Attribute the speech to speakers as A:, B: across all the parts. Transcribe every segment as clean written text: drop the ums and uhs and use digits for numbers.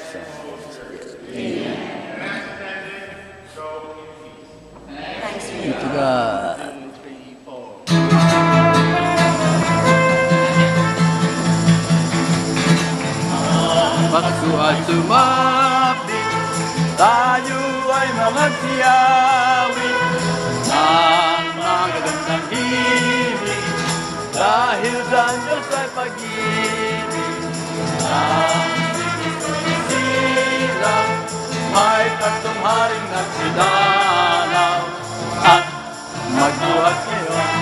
A: Son, and Holy Spirit.
B: Thanks be
A: Thank you, God. Bakso at sumapit, tayo ay mga tiyawi ng magagandang himig, dahil sa Diyos ay pag-ibig. Ang sinisisilang, may tatlong haring nagsidalaw, at magbuhat ngayon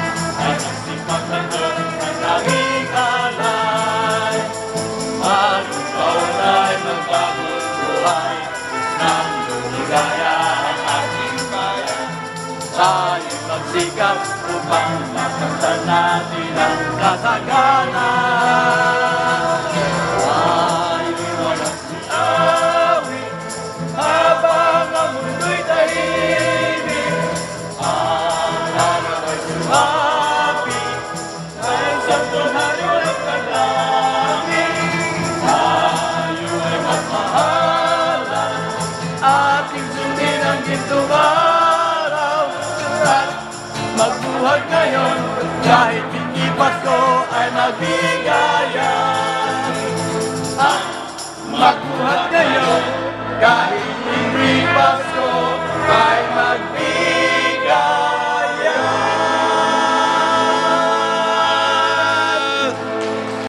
A: ay nagsipag na Diyos ng aming alay. Magpaon ay magbagong buhay ng lumigaya ang ating bayan. Tayo'y magsikap upang makamtan natin ang kasaganan. Tayo'y walang siawit habang ang mundo'y tahimik. Ang araw ay sumapit, ang santong hari ng kalangit. Tayo ay magmahalan, ating sundin ang gintong araw. At magbuhat ngayon, kahit hindi Pasko ay magbigaya. At magbuhat